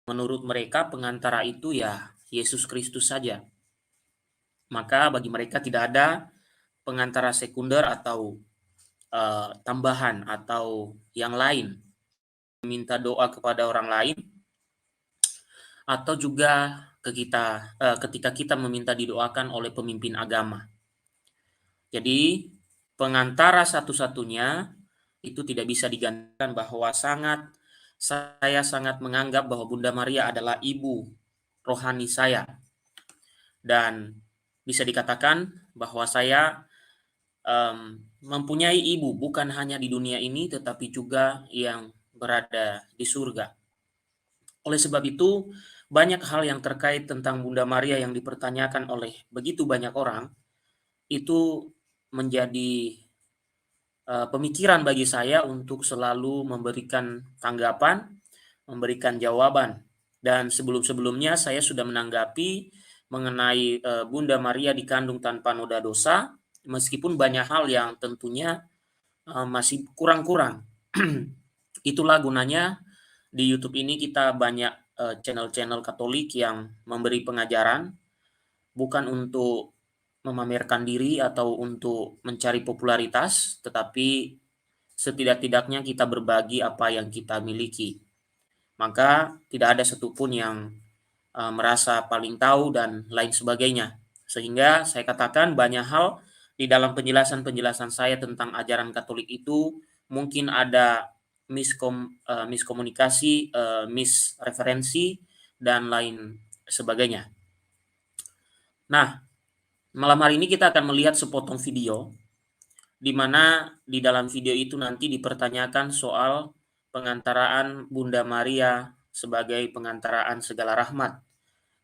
menurut mereka pengantara itu ya Yesus Kristus saja. Maka bagi mereka tidak ada pengantara sekunder atau tambahan atau yang lain, meminta doa kepada orang lain, atau juga ketika kita meminta didoakan oleh pemimpin agama. Jadi pengantara satu-satunya itu tidak bisa digantikan, bahwa saya sangat menganggap bahwa Bunda Maria adalah ibu rohani saya, dan bisa dikatakan bahwa saya mempunyai ibu bukan hanya di dunia ini tetapi juga yang berada di surga. Oleh sebab itu, banyak hal yang terkait tentang Bunda Maria yang dipertanyakan oleh begitu banyak orang itu menjadi pemikiran bagi saya untuk selalu memberikan tanggapan, memberikan jawaban. Dan sebelum-sebelumnya saya sudah menanggapi mengenai Bunda Maria dikandung tanpa noda dosa, meskipun banyak hal yang tentunya masih kurang-kurang. Itulah gunanya di YouTube ini kita banyak channel-channel Katolik yang memberi pengajaran, bukan untuk memamerkan diri atau untuk mencari popularitas, tetapi setidak-tidaknya kita berbagi apa yang kita miliki. Maka tidak ada satupun yang merasa paling tahu dan lain sebagainya. Sehingga saya katakan banyak hal di dalam penjelasan-penjelasan saya tentang ajaran Katolik itu mungkin ada miskomunikasi, misreferensi, dan lain sebagainya. Nah, malam hari ini kita akan melihat sepotong video di mana di dalam video itu nanti dipertanyakan soal pengantaraan Bunda Maria sebagai pengantaraan segala rahmat,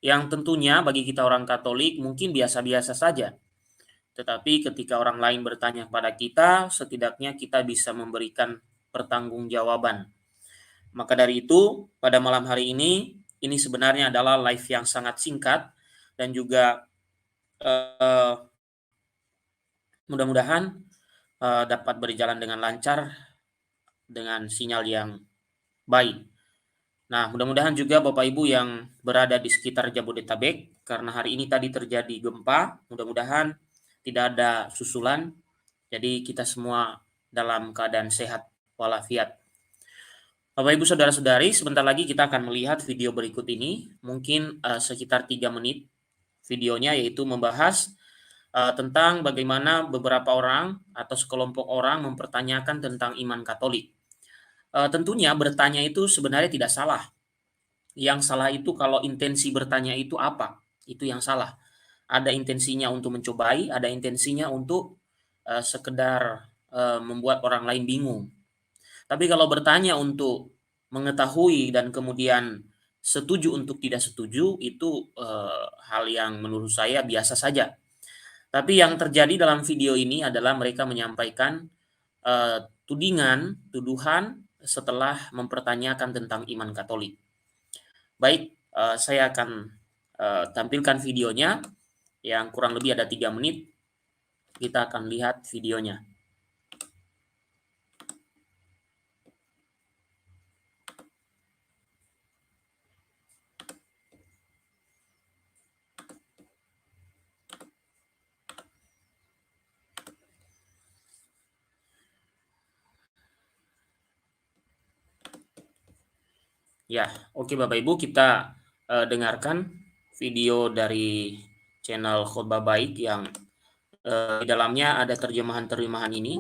yang tentunya bagi kita orang Katolik mungkin biasa-biasa saja. Tetapi ketika orang lain bertanya kepada kita, setidaknya kita bisa memberikan pertanggungjawaban. Maka dari itu, pada malam hari ini sebenarnya adalah live yang sangat singkat dan juga mudah-mudahan dapat berjalan dengan lancar dengan sinyal yang baik. Nah, mudah-mudahan juga Bapak Ibu yang berada di sekitar Jabodetabek, karena hari ini tadi terjadi gempa, mudah-mudahan tidak ada susulan, jadi kita semua dalam keadaan sehat walafiat. Bapak Ibu saudara-saudari, sebentar lagi kita akan melihat video berikut ini, mungkin sekitar 3 menit videonya, yaitu membahas tentang bagaimana beberapa orang atau sekelompok orang mempertanyakan tentang iman Katolik. Tentunya bertanya itu sebenarnya tidak salah. Yang salah itu kalau intensi bertanya itu apa, itu yang salah. Ada intensinya untuk mencobai, ada intensinya untuk sekedar membuat orang lain bingung. Tapi kalau bertanya untuk mengetahui dan kemudian setuju untuk tidak setuju, itu hal yang menurut saya biasa saja. Tapi yang terjadi dalam video ini adalah mereka menyampaikan tuduhan setelah mempertanyakan tentang iman Katolik. Baik, saya akan tampilkan videonya yang kurang lebih ada 3 menit. Kita akan lihat videonya. Ya, oke Bapak Ibu, kita dengarkan video dari channel Khotbah Baik yang di dalamnya ada terjemahan-terjemahan ini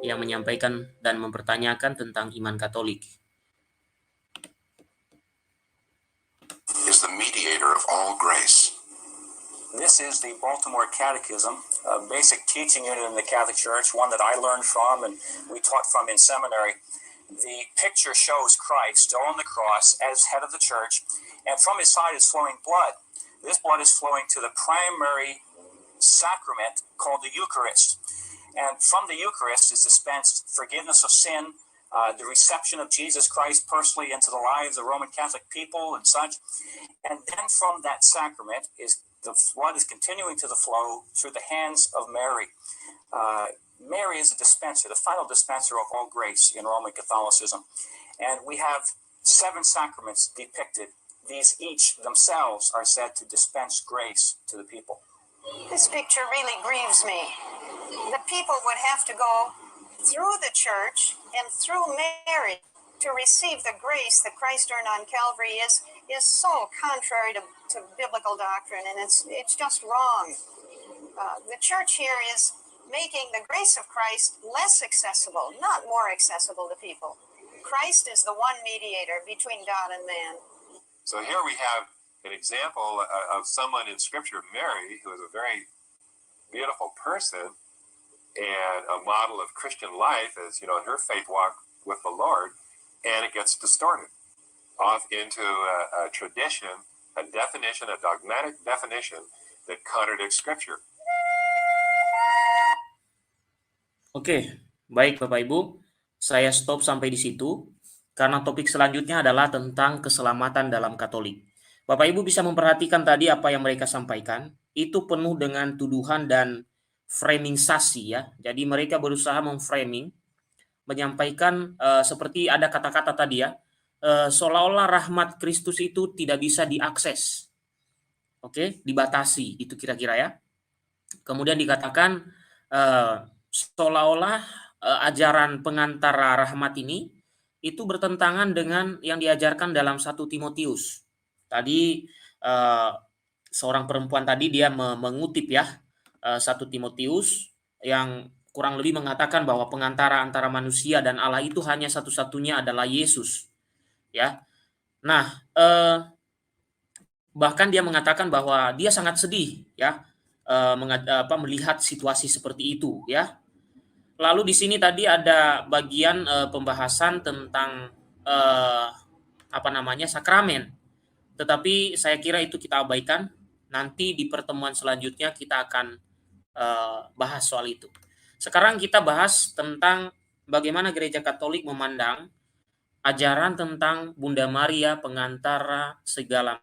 yang menyampaikan dan mempertanyakan tentang iman Katolik. Is the mediator of all grace. This is the Baltimore Catechism, a basic teaching unit in the Catholic Church, one that I learned from and we taught from in seminary. The picture shows Christ on the cross as head of the church, and from his side is flowing blood. This blood is flowing to the primary sacrament called the Eucharist. And from the Eucharist is dispensed forgiveness of sin, the reception of Jesus Christ personally into the lives of Roman Catholic people and such. And then from that sacrament is the blood is continuing to the flow through the hands of Mary. Mary is a dispenser, the final dispenser of all grace in Roman Catholicism. And we have 7 sacraments depicted. These each themselves are said to dispense grace to the people. This picture really grieves me. The people would have to go through the church and through Mary to receive the grace that Christ earned on Calvary is so contrary to biblical doctrine, and it's just wrong. The church here is making the grace of Christ less accessible, not more accessible to people. Christ is the one mediator between God and man. So here we have an example of someone in Scripture, Mary, who is a very beautiful person and a model of Christian life, as in her faith walk with the Lord, and it gets distorted off into a tradition, a definition, a dogmatic definition that contradicts Scripture. Oke, baik Bapak Ibu, saya stop sampai di situ karena topik selanjutnya adalah tentang keselamatan dalam Katolik. Bapak Ibu bisa memperhatikan tadi apa yang mereka sampaikan, itu penuh dengan tuduhan dan framingsasi ya. Jadi mereka berusaha memframing, menyampaikan seperti ada kata-kata tadi ya, seolah-olah rahmat Kristus itu tidak bisa diakses. Oke, dibatasi, itu kira-kira ya. Kemudian dikatakan seolah-olah ajaran pengantara rahmat ini itu bertentangan dengan yang diajarkan dalam 1 Timotius. Tadi seorang perempuan tadi dia mengutip ya 1 Timotius yang kurang lebih mengatakan bahwa pengantara antara manusia dan Allah itu hanya satu-satunya adalah Yesus. Ya. Nah, bahkan dia mengatakan bahwa dia sangat sedih ya melihat situasi seperti itu ya. Lalu di sini tadi ada bagian pembahasan tentang sakramen. Tetapi saya kira itu kita abaikan. Nanti di pertemuan selanjutnya kita akan bahas soal itu. Sekarang kita bahas tentang bagaimana Gereja Katolik memandang ajaran tentang Bunda Maria pengantara segala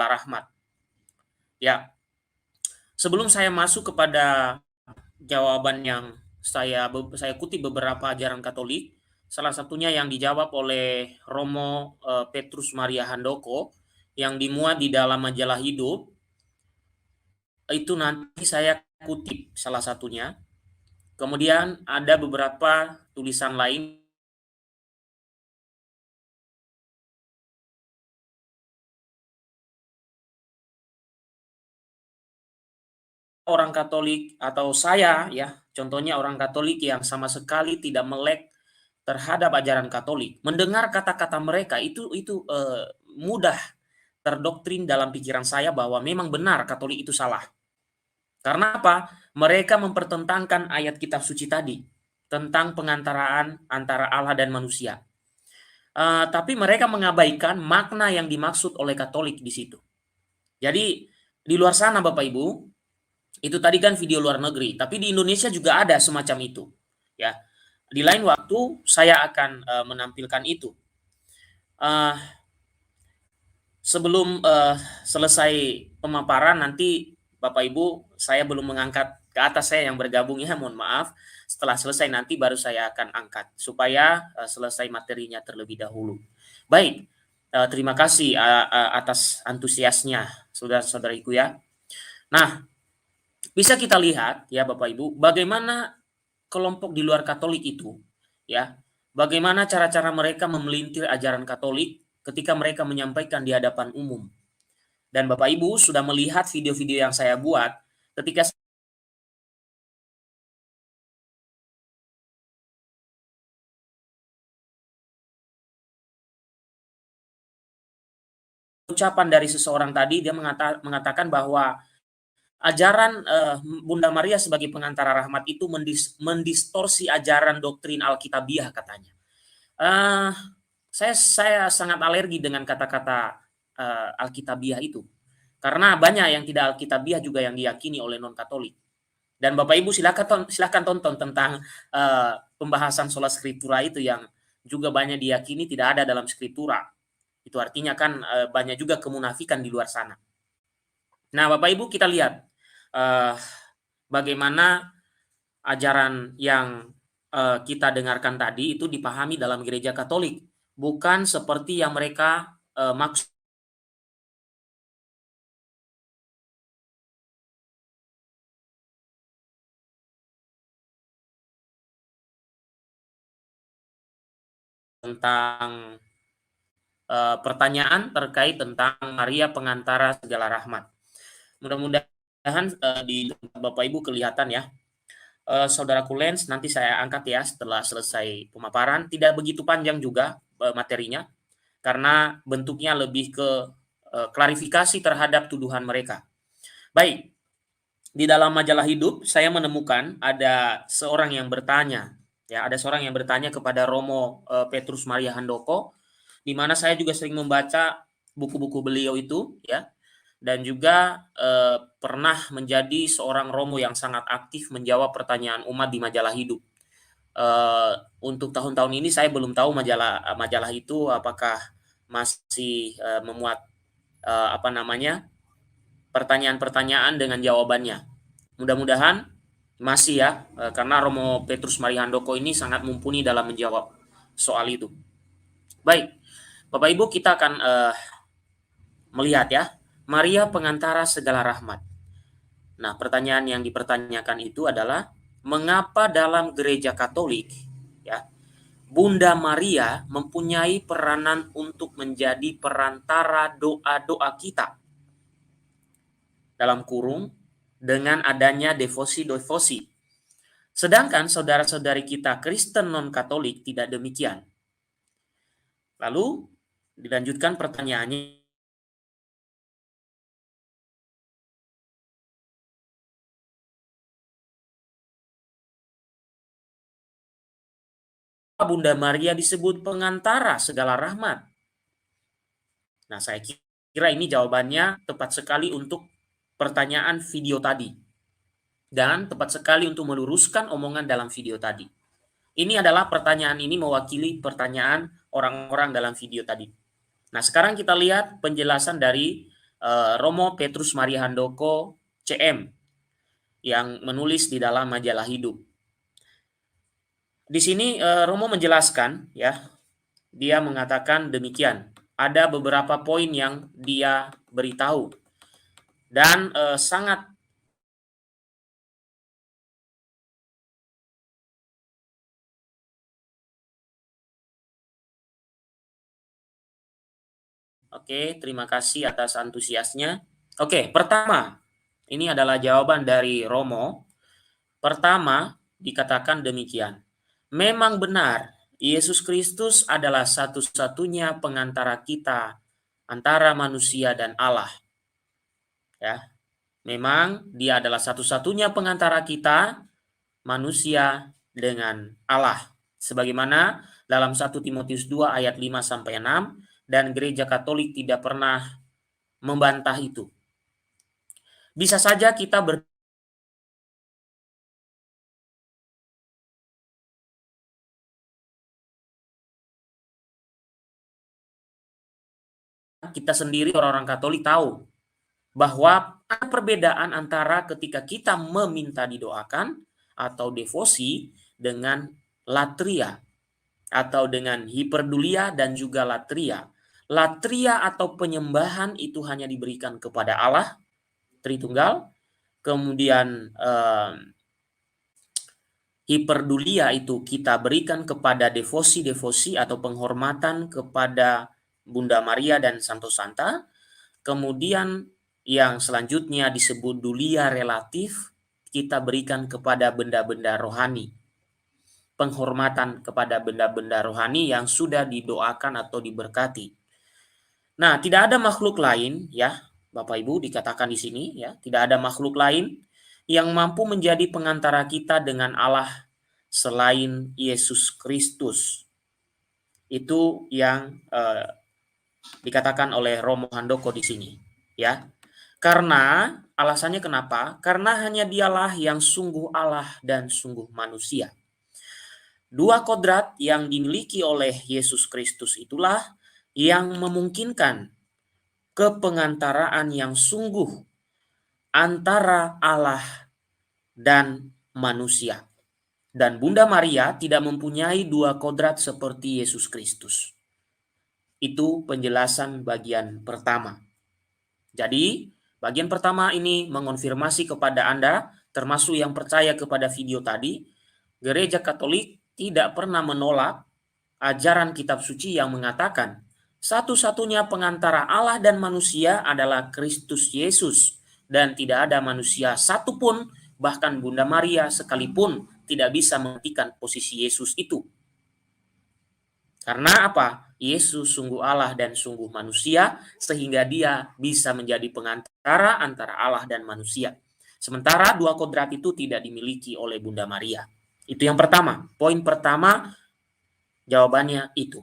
rahmat. Ya. Sebelum saya masuk kepada jawaban yang saya kutip beberapa ajaran Katolik, salah satunya yang dijawab oleh Romo Petrus Maria Handoko yang dimuat di dalam majalah Hidup. Itu nanti saya kutip salah satunya. Kemudian ada beberapa tulisan lain orang Katolik atau saya ya, contohnya orang Katolik yang sama sekali tidak melek terhadap ajaran Katolik, mendengar kata-kata mereka itu mudah terdoktrin dalam pikiran saya bahwa memang benar Katolik itu salah. Karena apa? Mereka mempertentangkan ayat kitab suci tadi tentang pengantaraan antara Allah dan manusia. Tapi mereka mengabaikan makna yang dimaksud oleh Katolik di situ. Jadi di luar sana Bapak Ibu, itu tadi kan video luar negeri, tapi di Indonesia juga ada semacam itu. Ya, di lain waktu saya akan menampilkan itu. Sebelum selesai pemaparan nanti Bapak Ibu, saya belum mengangkat ke atas saya yang bergabung ya, mohon maaf. Setelah selesai nanti baru saya akan angkat supaya selesai materinya terlebih dahulu. Baik, terima kasih atas antusiasnya saudara-saudariku ya. Nah, bisa kita lihat ya Bapak Ibu, bagaimana kelompok di luar Katolik itu ya, bagaimana cara-cara mereka memelintir ajaran Katolik ketika mereka menyampaikan di hadapan umum. Dan Bapak Ibu sudah melihat video-video yang saya buat ketika ucapan dari seseorang tadi, dia mengatakan bahwa ajaran Bunda Maria sebagai pengantara rahmat itu mendistorsi ajaran doktrin Alkitabiah katanya. Saya sangat alergi dengan kata-kata Alkitabiah itu. Karena banyak yang tidak Alkitabiah juga yang diyakini oleh non-Katolik. Dan Bapak Ibu silakan tonton tentang pembahasan sola scriptura itu yang juga banyak diyakini tidak ada dalam Skriptura. Itu artinya kan banyak juga kemunafikan di luar sana. Nah Bapak Ibu kita lihat bagaimana ajaran yang kita dengarkan tadi itu dipahami dalam Gereja Katolik. bukan seperti yang mereka maksud. Tentang pertanyaan terkait tentang Maria pengantara segala rahmat. Mudah-mudahan di Bapak Ibu kelihatan ya. Saudaraku Lens, nanti saya angkat ya setelah selesai pemaparan. Tidak begitu panjang juga materinya, karena bentuknya lebih ke klarifikasi terhadap tuduhan mereka. Baik, di dalam majalah Hidup saya menemukan ada seorang yang bertanya, ya, ada seorang yang bertanya kepada Romo Petrus Maria Handoko, di mana saya juga sering membaca buku-buku beliau itu, ya, dan juga pernah menjadi seorang Romo yang sangat aktif menjawab pertanyaan umat di majalah Hidup. Untuk tahun-tahun ini saya belum tahu majalah itu apakah masih memuat pertanyaan-pertanyaan dengan jawabannya. Mudah-mudahan masih ya, karena Romo Petrus Maria Handoko ini sangat mumpuni dalam menjawab soal itu. Baik, Bapak Ibu, kita akan melihat ya, Maria pengantara segala rahmat. Nah, pertanyaan yang dipertanyakan itu adalah, mengapa dalam gereja Katolik, ya, Bunda Maria mempunyai peranan untuk menjadi perantara doa-doa kita? Dalam kurung, dengan adanya devosi-devosi. Sedangkan saudara-saudari kita Kristen non-Katolik tidak demikian. Lalu dilanjutkan pertanyaannya, Bunda Maria disebut pengantara segala rahmat? Nah, saya kira ini jawabannya tepat sekali untuk pertanyaan video tadi. Dan tepat sekali untuk meluruskan omongan dalam video tadi. Ini adalah pertanyaan ini mewakili pertanyaan orang-orang dalam video tadi. Nah, sekarang kita lihat penjelasan dari Romo Petrus Maria Handoko CM yang menulis di dalam majalah Hidup. Di sini Romo menjelaskan ya, dia mengatakan demikian. Ada beberapa poin yang dia beritahu dan sangat Oke, terima kasih atas antusiasnya. Oke, pertama, ini adalah jawaban dari Romo. Pertama, dikatakan demikian. Memang benar, Yesus Kristus adalah satu-satunya pengantara kita antara manusia dan Allah. Ya, memang dia adalah satu-satunya pengantara kita, manusia dengan Allah. Sebagaimana dalam 1 Timotius 2 ayat 5-6, dan gereja Katolik tidak pernah membantah itu. Bisa saja kita sendiri orang-orang Katolik tahu bahwa ada perbedaan antara ketika kita meminta didoakan atau devosi dengan latria atau dengan hiperdulia dan juga latria. Latria atau penyembahan itu hanya diberikan kepada Allah Tritunggal. Kemudian hiperdulia itu kita berikan kepada devosi-devosi atau penghormatan kepada Bunda Maria dan Santo Santa. Kemudian yang selanjutnya disebut dulia relatif, kita berikan kepada benda-benda rohani. Penghormatan kepada benda-benda rohani yang sudah didoakan atau diberkati. Nah, tidak ada makhluk lain ya, Bapak Ibu, dikatakan di sini ya, tidak ada makhluk lain yang mampu menjadi pengantara kita dengan Allah selain Yesus Kristus. Itu yang dikatakan oleh Romo Handoko di sini ya. Karena alasannya kenapa? Karena hanya dialah yang sungguh Allah dan sungguh manusia. Dua kodrat yang dimiliki oleh Yesus Kristus itulah yang memungkinkan kepengantaraan yang sungguh antara Allah dan manusia. Dan Bunda Maria tidak mempunyai dua kodrat seperti Yesus Kristus. Itu penjelasan bagian pertama. Jadi, bagian pertama ini mengonfirmasi kepada Anda, termasuk yang percaya kepada video tadi, Gereja Katolik tidak pernah menolak ajaran kitab suci yang mengatakan satu-satunya pengantara Allah dan manusia adalah Kristus Yesus, dan tidak ada manusia satupun, bahkan Bunda Maria sekalipun, tidak bisa menghentikan posisi Yesus itu. Karena apa? Yesus sungguh Allah dan sungguh manusia, sehingga dia bisa menjadi pengantara antara Allah dan manusia. Sementara dua kodrat itu tidak dimiliki oleh Bunda Maria. Itu yang pertama. Poin pertama, jawabannya itu.